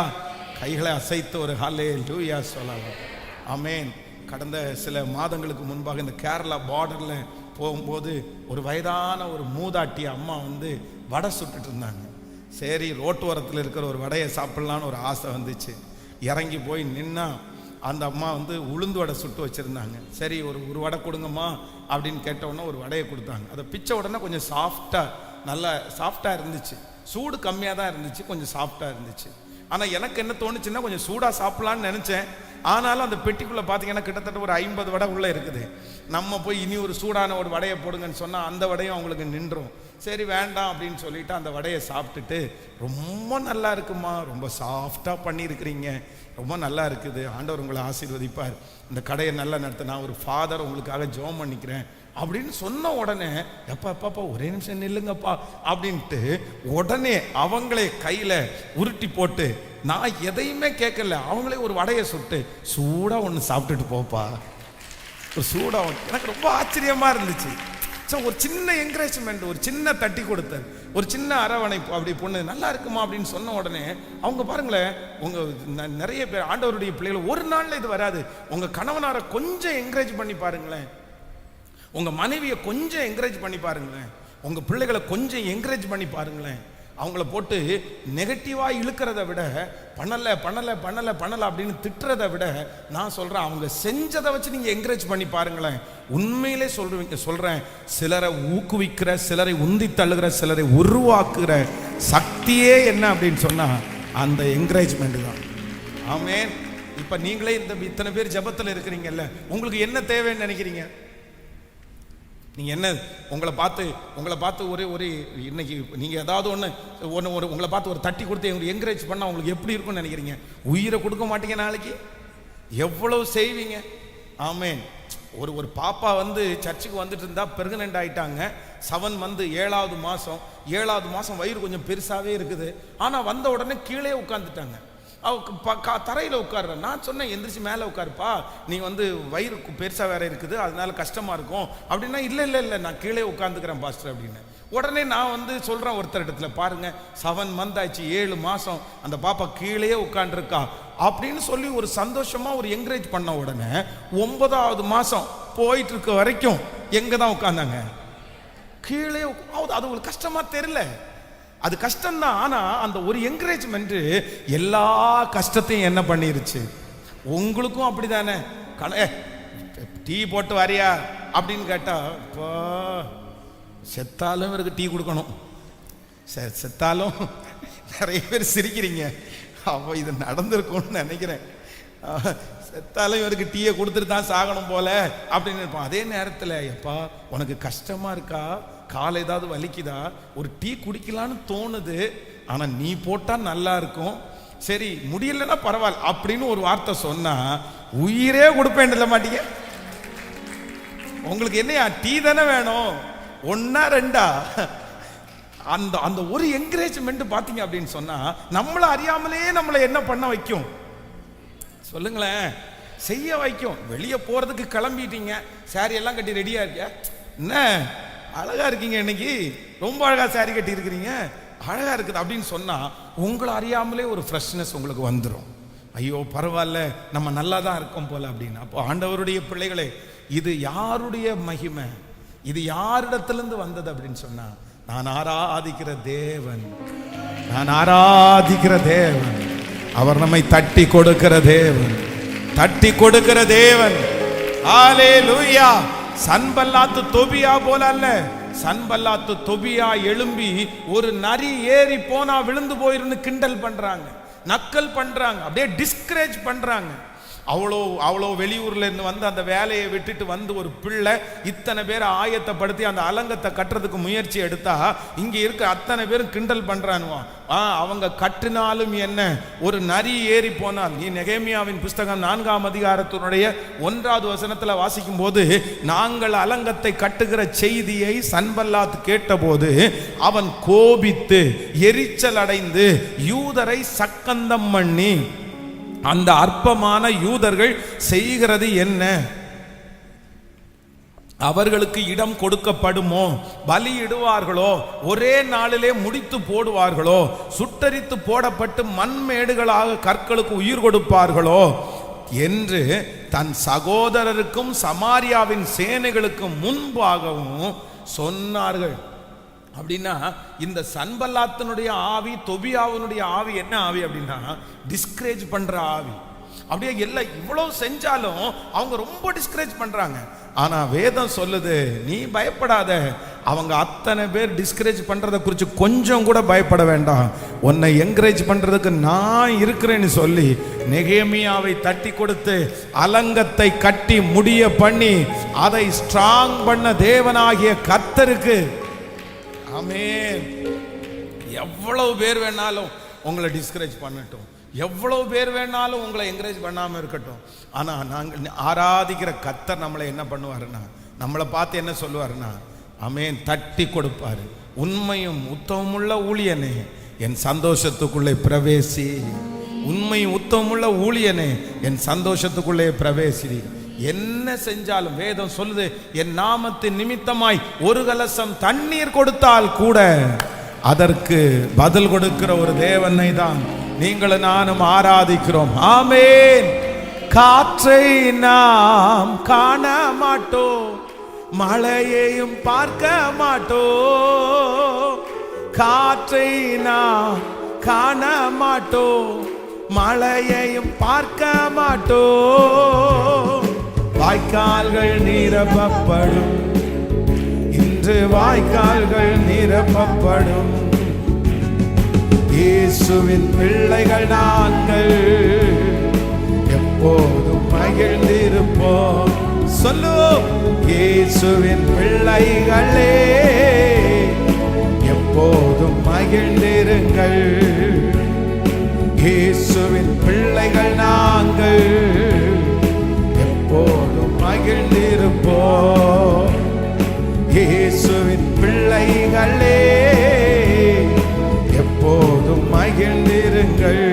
கைகளை அசைத்து ஒரு ஹல்லேலூயா சொல்லலாம். ஆமென். கடந்த சில மாதங்களுக்கு முன்பாக இந்த கேரளா பார்டர்ல போகும்போது ஒரு வயதான ஒரு மூதாட்டி அம்மா வடை சுட்டுட்டு இருந்தாங்க. சரி, ரோட்டோரத்தில் இருக்கிற ஒரு வடையை சாப்பிடலான்னு ஒரு ஆசை வந்துச்சு. இறங்கி போய் நின்னா அந்த அம்மா உளுந்து வடை சுட்டு வச்சுருந்தாங்க. சரி, ஒரு வடை கொடுங்கம்மா அப்படின்னு கேட்டவுடனே ஒரு வடையை கொடுத்தாங்க. அதை பிச்சை உடனே கொஞ்சம் நல்லா சாஃப்டாக இருந்துச்சு. சூடு கம்மியாக தான் இருந்துச்சு, கொஞ்சம் சாஃப்டாக இருந்துச்சு. ஆனால் எனக்கு என்ன தோணுச்சுன்னா, கொஞ்சம் சூடாக சாப்பிட்லான்னு நினச்சேன். ஆனாலும் அந்த பெட்டிக்குள்ளே பார்த்தீங்கன்னா கிட்டத்தட்ட ஒரு 50 வடை உள்ளே இருக்குது. நம்ம போய் இனி ஒரு சூடான ஒரு வடையை போடுங்கன்னு சொன்னால் அந்த வடையும் அவங்களுக்கு நின்றும். சரி வேண்டாம் அப்படின்னு சொல்லிட்டு அந்த வடையை சாப்பிட்டுட்டு, ரொம்ப நல்லா இருக்குமா, ரொம்ப சாஃப்டாக பண்ணியிருக்கிறீங்க, ரொம்ப நல்லா இருக்குது, ஆண்டவர் உங்களை ஆசீர்வதிப்பார், இந்த கடையை நல்லா நடத்த, நான் ஒரு ஃபாதர் உங்களுக்காக ஜெபம் பண்ணிக்கிறேன் அப்படின்னு சொன்ன உடனே, எப்பா ஒரே நிமிஷம் நில்லுங்கப்பா அப்படின்ட்டு உடனே அவங்களே கையில உருட்டி போட்டு, நான் எதையுமே கேட்கல, அவங்களே ஒரு வடையை சுட்டு சூடா ஒன்று சாப்பிட்டுட்டு போப்பா, ஒரு சூடா ஒன்று. எனக்கு ரொம்ப ஆச்சரியமா இருந்துச்சு. ஒரு சின்ன என்கரேஜ்மெண்ட், ஒரு சின்ன தட்டி கொடுத்தது, ஒரு சின்ன அரவணைப்பு. அப்படி பொண்ணு நல்லா இருக்குமா அப்படின்னு சொன்ன உடனே அவங்க பாருங்களேன், உங்க நிறைய பேர் ஆண்டவருடைய பிள்ளைகள், ஒரு நாள்ல இது வராது. உங்க கணவனாரை கொஞ்சம் என்கரேஜ் பண்ணி பாருங்களேன், உங்க மனைவியை கொஞ்சம் என்கரேஜ் பண்ணி பாருங்களேன், உங்க பிள்ளைகளை கொஞ்சம் என்கரேஜ் பண்ணி பாருங்களேன். அவங்கள போட்டு நெகட்டிவா இழுக்கிறத விட, பண்ணல அப்படின்னு திட்டுறதை விட, நான் சொல்றேன், அவங்க செஞ்சதை வச்சு நீங்க என்கரேஜ் பண்ணி பாருங்களேன். உண்மையிலே சொல்றேன், சிலரை ஊக்குவிக்கிற, சிலரை உந்தி தள்ளுகிற, சிலரை உருவாக்குற சக்தியே என்ன அப்படின்னு சொன்னா அந்த என்கரேஜ்மெண்ட் தான். ஆமென். இப்ப நீங்களே இத்தனை பேர் ஜெபத்தில் இருக்கிறீங்கல்ல, உங்களுக்கு என்ன தேவைன்னு நினைக்கிறீங்க? நீங்க என்ன, உங்களை பார்த்து ஒரு இன்னைக்கு நீங்க ஏதாவது ஒன்று உங்களை பார்த்து ஒரு தட்டி கொடுத்து என்கரேஜ் பண்ணா உங்களுக்கு எப்படி இருக்கும்னு நினைக்கிறீங்க? உயிரை கொடுக்க மாட்டீங்க, நாளைக்கு எவ்வளவு செய்வீங்க? ஆமென். ஒரு பாப்பா சர்ச்சுக்கு வந்துட்டு இருந்தா, பிரெக்னென்ட் ஆயிட்டாங்க. 7 month 7வது மாசம் வயிறு கொஞ்சம் பெருசாவே இருக்குது. ஆனா வந்த உடனே கீழே உட்கார்ந்துட்டாங்க. தரையில் உட்கார்ற. நான் சொன்னேன், எந்திரிச்சு மேலே உட்காருப்பா, நீ வயிறு பெருசா வேற இருக்குது, அதனால கஷ்டமா இருக்கும் அப்படின்னா, இல்லை நான் கீழே உட்காந்துக்கிறேன் பாஸ்டர் அப்படின்னு. உடனே நான் சொல்றேன் ஒருத்தர் இடத்துல, பாருங்க 7 month ஆச்சு, 7 மாசம் அந்த பாப்பா கீழே உட்காந்துருக்கா அப்படின்னு சொல்லி ஒரு சந்தோஷமா ஒரு என்கரேஜ் பண்ண உடனே 9வது மாசம் போயிட்டு இருக்க வரைக்கும் எங்க தான் உட்கார்ந்தாங்க? கீழே. அது உங்களுக்கு கஷ்டமா தெரியல, அது கஷ்டம்தான். ஆனா அந்த ஒரு என்கரேஜ்மெண்ட் எல்லா கஷ்டத்தையும் என்ன பண்ணிருச்சு? உங்களுக்கும் அப்படிதானே? டீ போட்டு வரியா அப்படின்னு கேட்டா, இப்போ செத்தாலும் இவருக்கு டீ கொடுக்கணும். செத்தாலும் நிறைய பேர் சிரிக்கிறீங்க, அப்போ இது நடந்திருக்கும்னு நினைக்கிறேன். செத்தாலும் இவருக்கு டீயை கொடுத்துட்டு தான் சாகணும் போல அப்படின்னு இருப்பான். அதே நேரத்தில், எப்பா உனக்கு கஷ்டமா இருக்கா, காலை ஏதாவது வலிக்குதா, ஒரு டீ குடிக்கலான்னு தோணுது, ஆனா நீ போட்டா நல்லா இருக்கும், சரி முடியலன்னா பரவாயில்ல அப்படின்னு ஒரு வார்த்தை சொன்னா உயிரே கொடுப்பேன். இல்ல மாட்டீங்க? உங்களுக்கு என்னையா டீ தானே வேணும், 1 or 2? அந்த ஒரு என்கரேஜ்மெண்ட் பாத்தீங்க அப்படின்னு சொன்னா நம்மள அறியாமலே நம்மளை என்ன பண்ண வைக்கும்? சொல்லுங்களேன். செய்ய வைக்கும். வெளியே போறதுக்கு கிளம்பிட்டீங்க, சாரி எல்லாம் கட்டி ரெடியா இருக்கியா, என்ன அழகா இருக்கீங்க இன்னைக்கு, ரொம்ப அழகா சாரி கட்டி இருக்கிறீங்க, அழகா இருக்குது அப்படின்னு சொன்னா உங்களை அறியாமலே ஒரு ஃப்ரெஷ்னஸ் உங்களுக்கு வந்துடும். ஐயோ பரவாயில்ல, நம்ம நல்லா தான் இருக்கோம் போல அப்படின்னு. அப்போ ஆண்டவருடைய பிள்ளைகளே, இது யாருடைய மகிமை, இது யாரிடத்திலிருந்து வந்தது அப்படின்னு சொன்னா, நான் ஆராதிக்கிற தேவன், நான் ஆராதிக்கிற தேவன், அவர் நம்மை தட்டி கொடுக்கிற தேவன், தட்டி கொடுக்கிற தேவன். ஹல்லேலூயா. சன்பல்லாத்து தொபியா போல அல்ல. சன்பல்லாத்து தொபியா எழும்பி ஒரு நரி ஏறி போனா விழுந்து போயிருந்து கிண்டல் பண்றாங்க, நக்கல் பண்றாங்க, அப்படியே டிஸ்கரேஜ் பண்றாங்க. அவ்வளோ வெளியூர்ல இருந்து வந்து அந்த வேலையை விட்டுட்டு வந்து ஒரு பிள்ளை இத்தனை பேரை ஆயத்தப்படுத்தி அந்த அலங்கத்தை கட்டுறதுக்கு முயற்சி எடுத்தா இங்க இருக்க அத்தனை பேரும் கிண்டல் பண்றானுவா. அவங்க கட்டினாலும் என்ன, ஒரு நரி ஏறி போனால். நீ நெகேமியாவின் புஸ்தகம் 4ஆம் அதிகாரத்தினுடைய 1வது வசனத்துல வாசிக்கும் போது, நாங்கள் அலங்கத்தை கட்டுகிற செய்தியை சன்பல்லாத் கேட்டபோது அவன் கோபித்து எரிச்சல் அடைந்து யூதரை சக்கந்தம் பண்ணி, அந்த அற்பமான யூதர்கள் செய்கிறது என்ன, அவர்களுக்கு இடம் கொடுக்கப்படுமோ, பலியிடுவார்களோ, ஒரே நாளிலே முடித்து போடுவார்களோ, சுட்டரித்து போடப்பட்டு மண்மேடுகளாக கற்களுக்கு உயிர் கொடுப்பார்களோ என்று தன் சகோதரருக்கும் சமாரியாவின் சேனைகளுக்கும் முன்பாகவும் சொன்னார்கள். அப்படின்னா இந்த சன்பல்லாத்தினுடைய ஆவி, தொபியாவினுடைய ஆவி என்ன ஆவி அப்படின்னா, டிஸ்கரேஜ் பண்ற ஆவி. அப்படியே எல்லாம் இவ்வளவு செஞ்சாலும் அவங்க ரொம்ப டிஸ்கரேஜ் பண்றாங்க. ஆனா வேதம் சொல்லுது, நீ பயப்படாத, அவங்க அத்தனை பேர் டிஸ்கரேஜ் பண்றதை குறித்து கொஞ்சம் கூட பயப்பட வேண்டாம், உன்னை என்கரேஜ் பண்றதுக்கு நான் இருக்கிறேன்னு சொல்லி நெகேமியாவை தட்டி கொடுத்து அலங்கத்தை கட்டி முடிய பண்ணி அதை ஸ்ட்ராங் பண்ண தேவனாகிய கர்த்தருக்கு ஆமென். எவ்வளவு பேர் வேணாலும் உங்களை டிஸ்கரேஜ் பண்ணட்டும், எவ்வளவு பேர் வேணாலும் உங்களை என்கரேஜ் பண்ணாம இருக்கட்டும், ஆனா நாங்கள் ஆராதிக்கிற கர்த்தர் நம்மளை என்ன பண்ணுவாருன்னா, நம்மளை பார்த்து என்ன சொல்லுவாருன்னா, ஆமென், தட்டி கொடுப்பாரு. உண்மையும் உத்தமமுள்ள ஊழியனே என் சந்தோஷத்துக்குள்ளே பிரவேசி, உண்மையும் உத்தமமுள்ள ஊழியனே என் சந்தோஷத்துக்குள்ளே பிரவேசி. என்ன செஞ்சாலும் வேதம் சொல்லுது, என் நாமத்தின் நிமித்தமாய் ஒரு கலசம் தண்ணீர் கொடுத்தால் கூட அதற்கு பதில் கொடுக்கிற ஒரு தேவனை தான் நீங்களும் நானும் ஆராதிக்கிறோம். ஆமென். காற்றை நாம் காண மாட்டோம், மழையையும் பார்க்க மாட்டோம். காற்றை நாம் காண மாட்டோம், மழையையும் பார்க்க மாட்டோம். வாய்க்கால்கள் நிரப்பப்படும், இன்று வாய்க்கால்கள் நிரப்பப்படும். இயேசுவின் பிள்ளைகள் நாங்கள் எப்போதும் மகிழ்ந்திருப்போம். சொல்லுவோம், இயேசுவின் பிள்ளைகளே எப்போதும் மகிழ்ந்திருங்கள். இயேசுவின் பிள்ளைகள் நாங்கள் எப்போதும் மகிழ்ந்திருப்போம். இயேசுவின் பிள்ளைகளே எப்போதும் மகிழ்ந்திருங்கள்.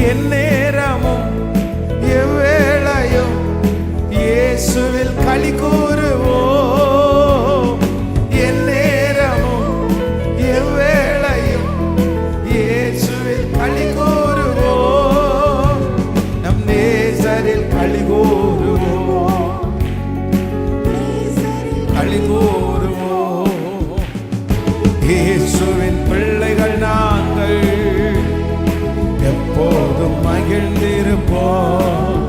எந்நேரமும் எவ்வேளையும் இயேசுவில் களி கூறுவோம். எந்நேரமும் எவ்வேளையும் இயேசுவில் களி கூறுவோம். நம் நேசரில் களி கூறுவோம், களி கூறுவோம். இயேசுவின் பிள்ளைகள் நாங்கள் எப்போதும் மகிழ்ந்திருப்போம்.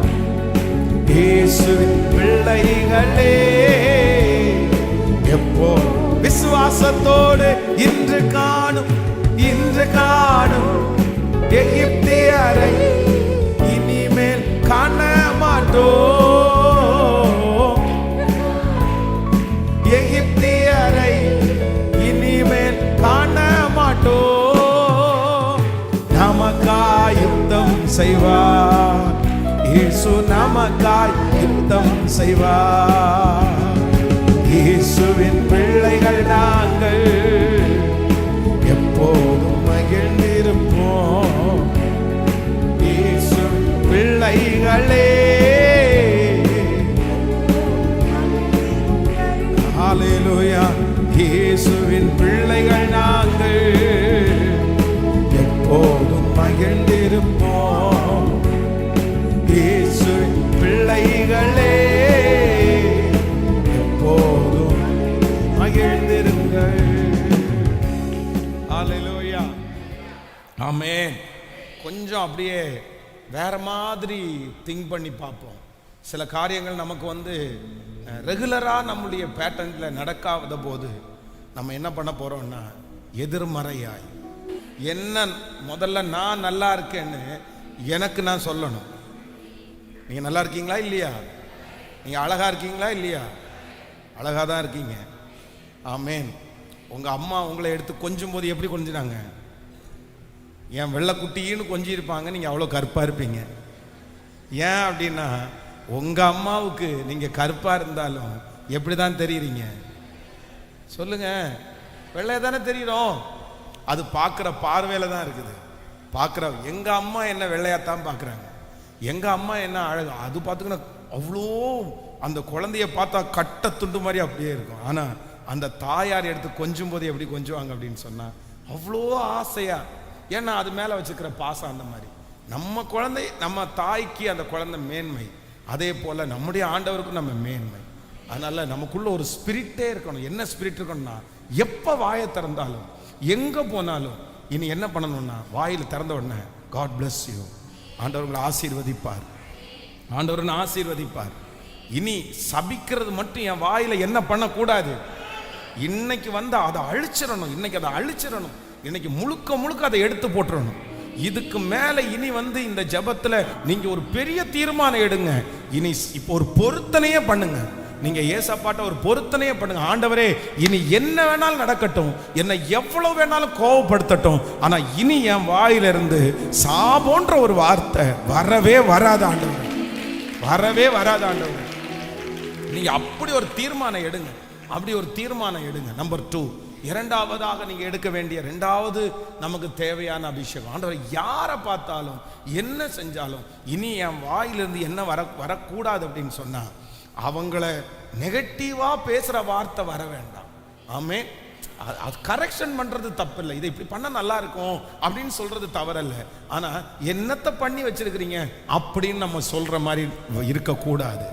இயேசுவின் பிள்ளைகளே எப்போ விசுவாசத்தோடு இன்று காணும், இன்று காணும் எகிப்தியரை இனிமேல் காண மாட்டோம். எகிப்தியரை இனிமேல் காண மாட்டோம். நமக்காய் யுத்தம் செய்வார் இயேசு, நமக்காய் யுத்தம் செய்வார். இயேசுவின் பிள்ளைகள் நாங்கள் எப்போதும் மகிழ்ந்திருப்போம். இயேசுவின் பிள்ளைகள் இயேசுவின் பிள்ளைகள் நாங்கள் எப்போதும் மகிழ்ந்திருப்போம். இயேசுவின் பிள்ளைகளே எப்போதும் மகிழ்ந்திருங்கள். ஹல்லேலூயா, ஆமென். கொஞ்சம் அப்படியே வேற மாதிரி திங்க் பண்ணி பார்ப்போம். சில காரியங்கள் நமக்கு ரெகுலராக நம்முடைய பேட்டர்னில் நடக்காத போது நம்ம என்ன பண்ண போகிறோம்னா, எதிர்மறையாய் என்ன முதல்ல நான் நல்லா இருக்கேன்னு எனக்கு நான் சொல்லணும். நீங்கள் நல்லா இருக்கீங்களா இல்லையா? நீங்கள் அழகாக இருக்கீங்களா இல்லையா? அழகாக தான் இருக்கீங்க. ஆமேன். உங்கள் அம்மா உங்களை எடுத்து கொஞ்சம் போது எப்படி கொஞ்சினாங்க? என் வெள்ளைக்குட்டின்னு கொஞ்சி இருப்பாங்க, நீங்கள் அவ்வளோ கருப்பாக இருப்பீங்க. ஏன் அப்படின்னா, உங்கள் அம்மாவுக்கு நீங்கள் கருப்பாக இருந்தாலும் எப்படி தான் தெரியுறீங்க? சொல்லுங்க, வெள்ளையை தானே தெரியும். அது பார்க்குற பார்வையில் தான் இருக்குது. பார்க்குற எங்கள் அம்மா என்ன வெள்ளையாத்தான் பார்க்குறாங்க. எங்கள் அம்மா என்ன அழகு, அது பார்த்துக்கினா அவ்வளோ அந்த குழந்தைய பார்த்தா கட்ட துண்டு மாதிரி அப்படியே இருக்கும். ஆனால் அந்த தாயார் எடுத்து கொஞ்சம் போது எப்படி கொஞ்சுவாங்க அப்படின்னு சொன்னால் அவ்வளோ ஆசையாக. ஏன்னா அது மேலே வச்சுக்கிற பாசம் அந்த மாதிரி. நம்ம குழந்தை, நம்ம தாய்க்கு அந்த குழந்தை மேன்மை, அதே போல் நம்முடைய ஆண்டவருக்கும் நம்ம மேன்மை. அதனால் நமக்குள்ள ஒரு ஸ்பிரிட்டே இருக்கணும். என்ன ஸ்பிரிட் இருக்கணும்னா, எப்போ வாயை திறந்தாலும் எங்கே போனாலும் இனி என்ன பண்ணணும்னா, வாயில் திறந்த உடனே காட் பிளஸ் யூ, ஆண்டவர்களை ஆசீர்வதிப்பார், ஆண்டவர்னு ஆசீர்வதிப்பார். இனி சபிக்கிறது மட்டும் என் வாயில் என்ன பண்ணக்கூடாது. இன்னைக்கு அதை அழிச்சிடணும். இன்னைக்கு அதை அழிச்சிடணும். இன்னைக்கு முழுக்க முழுக்க அதை எடுத்து போட்டுறணும். இதுக்கு மேல இனி இந்த ஜெபத்துல நீங்க ஒரு பெரிய தீர்மானம் எடுங்க. இனி இப்போ ஒரு பொருத்தனையே பண்ணுங்க. நீங்க ஏசப்பாட்ட ஒரு பொருத்தனையே பண்ணுங்க. ஆண்டவரே, இனி என்ன வேணாலும் நடக்கட்டும், என்னை எவ்வளவு வேணாலும் கோபப்படுத்தட்டும், ஆனா இனி என் வாயிலிருந்து சாபோன்ற ஒரு வார்த்தை வரவே வராது ஆண்டவர், வரவே வராது ஆண்டவர். நீங்க அப்படி ஒரு தீர்மானம் எடுங்க. அப்படி ஒரு தீர்மானம் எடுங்க. நம்பர் 2, இரண்டாவதாக நீங்க எடுக்க வேண்டிய இரண்டாவது நமக்கு தேவையான அபிஷேகம். ஆண்டவர், யாரை பார்த்தாலும் என்ன செஞ்சாலும் இனி என் வாயிலிருந்து என்ன வரக்கூடாது அப்படின்னு சொன்னா, அவங்கள நெகட்டிவா பேசுற வார்த்தை வர வேண்டாம். ஆமென். அது கரெக்ஷன் பண்றது தப்பு இல்லை. இதை இப்படி பண்ண நல்லா இருக்கும் அப்படின்னு சொல்றது தவறல்ல. ஆனா என்னத்தை பண்ணி வச்சிருக்கிறீங்க அப்படின்னு நம்ம சொல்ற மாதிரி இருக்கக்கூடாது.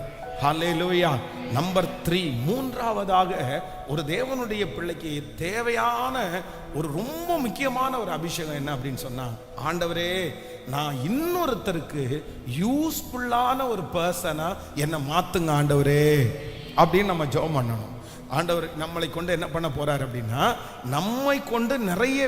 ஹல்லேலூயா. நம்பர் 3, மூன்றாவதாக ஒரு தேவனுடைய பிள்ளைக்கு தேவையான ஒரு ரொம்ப முக்கியமான ஒரு அபிஷேகம் என்ன அப்படின்னு சொன்னா, ஆண்டவரே, நான் இன்னொருத்தருக்கு யூஸ்ஃபுல்லான ஒரு பர்சனா என்னை மாத்துங்க ஆண்டவரே அப்படின்னு நம்ம ஜெபம் பண்ணணும். ஆண்டவர் நம்மளை கொண்டு என்ன பண்ண போறார் அப்படின்னா, நம்மை கொண்டு நிறைய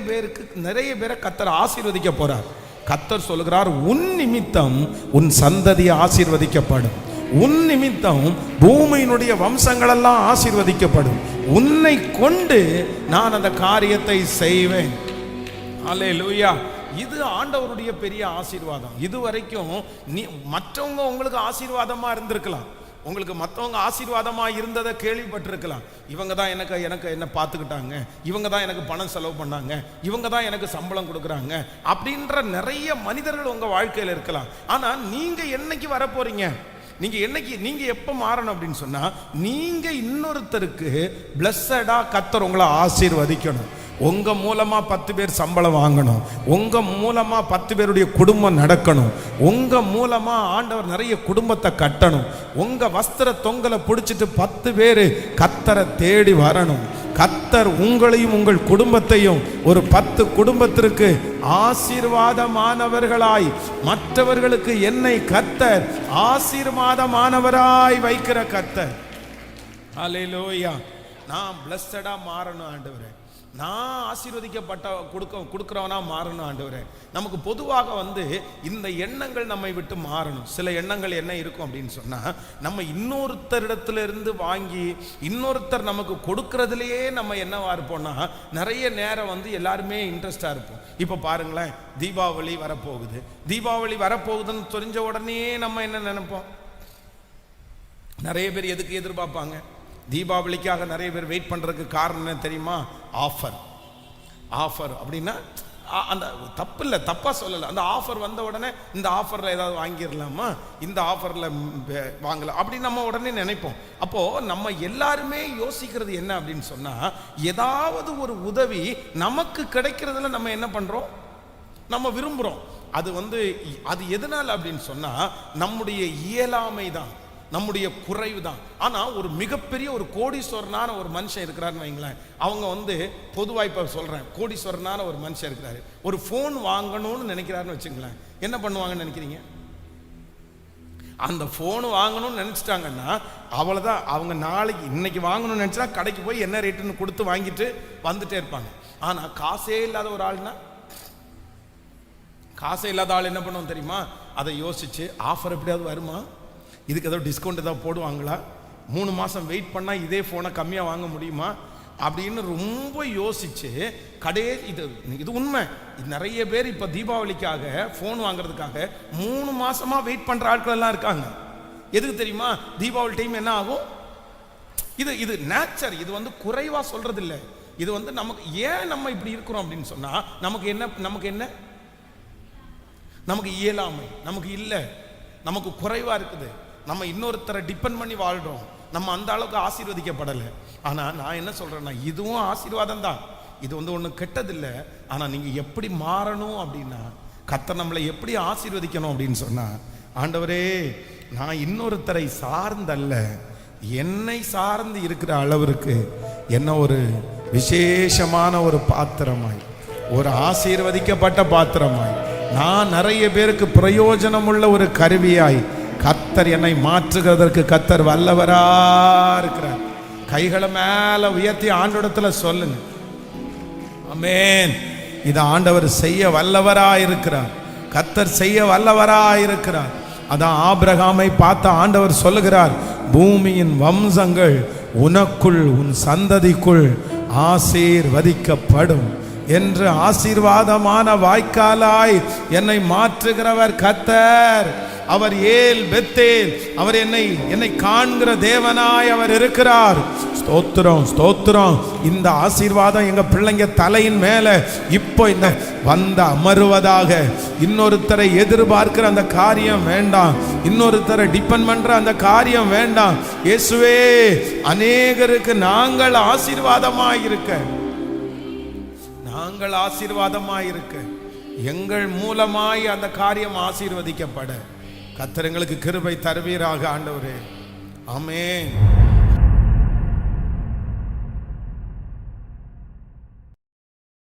பேரை கர்த்தர் ஆசீர்வதிக்க போறார். கர்த்தர் சொல்லுகிறார், உன் நிமித்தம் உன் சந்ததி ஆசீர்வதிக்கப்படும், உன் நிமித்தம் பூமியினுடைய வம்சங்கள் எல்லாம் ஆசீர்வதிக்கப்படும், உன்னை கொண்டு நான் அந்த காரியத்தை செய்வேன். அல்லேலூயா. இது ஆண்டவருடைய பெரிய ஆசீர்வாதம். இதுவரைக்கும் மற்றவங்க உங்களுக்கு ஆசீர்வாதமா இருந்திருக்கலாம், உங்களுக்கு மற்றவங்க ஆசீர்வாதமா இருந்ததை கேள்விப்பட்டிருக்கலாம். இவங்க தான் எனக்கு என்ன பார்த்துக்கிட்டாங்க, இவங்க தான் எனக்கு பணம் செலவு பண்ணாங்க, இவங்க தான் எனக்கு சம்பளம் கொடுக்குறாங்க அப்படின்ற நிறைய மனிதர்கள் உங்க வாழ்க்கையில் இருக்கலாம். ஆனா நீங்க என்னைக்கு வரப்போறீங்க, நீங்க எப்ப மாறணும் அப்படின்னு சொன்னா, நீங்க இன்னொருத்தருக்கு பிளஸடா கர்த்தர் உங்களை ஆசீர்வதிக்கணும். உங்க மூலமா 10 பேர் சம்பளம் வாங்கணும், உங்க மூலமா 10 பேருடைய குடும்பம் நடக்கணும், உங்க மூலமா ஆண்டவர் நிறைய குடும்பத்தை கட்டணும், உங்க வஸ்திர தொங்கலை பிடிச்சிட்டு 10 பேர் கர்த்தரை தேடி வரணும். கர்த்தர் உங்களையும் உங்கள் குடும்பத்தையும் ஒரு 10 குடும்பத்திற்கு ஆசீர்வாதமானவர்களாய், மற்றவர்களுக்கு என்னை கர்த்தர் ஆசீர்வாதமானவராய் வைக்கிற கர்த்தர். அல்லேலூயா. நான் பிளஸ்டடா மாறணும் ஆண்டவரே, நான் ஆசீர்வதிக்கப்பட்ட கொடுக்கிறவனா மாறணும் ஆண்டவரே. நமக்கு பொதுவாக இந்த எண்ணங்கள் நம்மை விட்டு மாறணும். சில எண்ணங்கள் என்ன இருக்கும் அப்படின்னு சொன்னா, நம்ம இன்னொருத்தரிடத்திலிருந்து வாங்கி இன்னொருத்தர் நமக்கு கொடுக்கறதுலயே நம்ம என்னவா இருப்போம்னா, நிறைய நேரம் எல்லாருமே இன்ட்ரெஸ்டா இருப்போம். இப்ப பாருங்களேன், தீபாவளி வரப்போகுதுன்னு தெரிஞ்ச உடனே நம்ம என்ன நினைப்போம், நிறைய பேர் எதுக்கு எதிர்பார்ப்பாங்க, தீபாவளிக்காக நிறைய பேர் வெயிட் பண்றதுக்கு காரணம் என்ன தெரியுமா? ஆஃபர் அப்படின்னா அந்த தப்பு இல்லை, தப்பாக சொல்லலை. அந்த ஆஃபர் வந்த உடனே இந்த ஆஃபரில் ஏதாவது வாங்கிடலாமா, இந்த ஆஃபரில் வாங்கலாம் அப்படின்னு நம்ம உடனே நினைப்போம். அப்போது நம்ம எல்லாருமே யோசிக்கிறது என்ன அப்படின்னு சொன்னால், ஏதாவது ஒரு உதவி நமக்கு கிடைக்கிறதுல நம்ம என்ன பண்ணுறோம், நம்ம விரும்புகிறோம். அது எதனால் அப்படின்னு சொன்னால் நம்முடைய இயலாமை தான், நம்முடைய குறைவு தான். ஆனால் ஒரு மிகப்பெரிய ஒரு கோடீஸ்வரனான ஒரு மனுஷன் இருக்கிறாருன்னு வைங்களேன். அவங்க பொதுவாக இப்போ சொல்கிறேன், கோடீஸ்வரனான ஒரு மனுஷன் இருக்கிறாரு, ஒரு ஃபோன் வாங்கணும்னு நினைக்கிறாருன்னு வச்சுங்களேன். என்ன பண்ணுவாங்கன்னு நினைக்கிறீங்க? அந்த ஃபோனு வாங்கணும்னு நினச்சிட்டாங்கன்னா அவ்வளோதான். அவங்க நாளைக்கு இன்னைக்கு வாங்கணும்னு நினச்சா கடைக்கு போய் என்ன ரேட்டுன்னு கொடுத்து வாங்கிட்டு வந்துட்டே இருப்பாங்க. ஆனால் காசே இல்லாத ஒரு ஆள்னா, காசே இல்லாத ஆள் என்ன பண்ணுவோம் தெரியுமா? அதை யோசிச்சு ஆஃபர் எப்படியாவது வருமா, இதுக்கு ஏதோ டிஸ்கவுண்ட் ஏதாவது போடுவாங்களா, 3 மாதம் வெயிட் பண்ணால் இதே ஃபோனை கம்மியாக வாங்க முடியுமா அப்படின்னு ரொம்ப யோசிச்சு இது உண்மை. நிறைய பேர் இப்போ தீபாவளிக்காக ஃபோன் வாங்குறதுக்காக 3 மாசமாக வெயிட் பண்ணுற ஆட்கள் எல்லாம் இருக்காங்க. எதுக்கு தெரியுமா? தீபாவளி டைம் என்ன ஆகும், இது நேச்சர். இது குறைவாக சொல்றது இல்லை. இது நமக்கு ஏன் நம்ம இப்படி இருக்கிறோம் அப்படின்னு சொன்னால், நமக்கு என்ன நமக்கு இயலாமை, நமக்கு இல்லை, நமக்கு குறைவாக இருக்குது. நம்ம இன்னொருத்தரை டிபெண்ட் பண்ணி வாழ்கிறோம். நம்ம அந்த அளவுக்கு ஆசீர்வதிக்கப்படலை. ஆனால் நான் என்ன சொல்கிறேன்னா, இதுவும் ஆசீர்வாதம் தான். இது ஒன்றும் கெட்டதில்லை. ஆனால் நீங்கள் எப்படி மாறணும் அப்படின்னா, கர்த்தர் நம்மளை எப்படி ஆசீர்வதிக்கணும் அப்படின்னு சொன்னால், ஆண்டவரே நான் இன்னொருத்தரை சார்ந்தல்ல, என்னை சார்ந்து இருக்கிற அளவிற்கு என்ன ஒரு விசேஷமான ஒரு பாத்திரமாய், ஒரு ஆசீர்வதிக்கப்பட்ட பாத்திரமாய், நான் நிறைய பேருக்கு பிரயோஜனம் உள்ள ஒரு கருவியாய் கர்த்தர் என்னை மாற்றுகிறதற்கு கர்த்தர் வல்லவரா இருக்கிறார். கைகளை மேல உயர்த்தி ஆண்டவரிடத்துல சொல்லுங்க, ஆமென். இது ஆண்டவர் செய்ய வல்லவரா இருக்கிறார், கர்த்தர் செய்ய வல்லவரா இருக்கிறார். அதான் ஆபிரகாமை பார்த்த ஆண்டவர் சொல்லுகிறார், பூமியின் வம்சங்கள் உனக்குள் உன் சந்ததிக்குள் ஆசீர்வதிக்கப்படும் என்று. ஆசீர்வாதமான வாய்க்காலாய் என்னை மாற்றுகிறவர் கர்த்தர். அவர் ஏல் பெத்தேல், அவர் என்னை காண்கிற தேவனாய் அவர் இருக்கிறார். ஸ்தோத்திரம், ஸ்தோத்திரம். இந்த ஆசீர்வாதம் எங்க பிள்ளைங்க தலையின் மேல இப்போ இந்த அமருவதாக. இன்னொருத்தரை எதிர்பார்க்கிற அந்த காரியம் வேண்டாம், இன்னொருத்தரை டிபெண்ட் பண்ற அந்த காரியம் வேண்டாம். இயேசுவே, அநேகருக்கு நாங்கள் ஆசீர்வாதமாயிருக்க, நாங்கள் ஆசீர்வாதமாயிருக்க, எங்கள் மூலமாய் அந்த காரியம் ஆசீர்வதிக்கப்பட கர்த்தர் எங்களுக்கு கிருபை தருவீராக ஆண்டவரே. ஆமென்.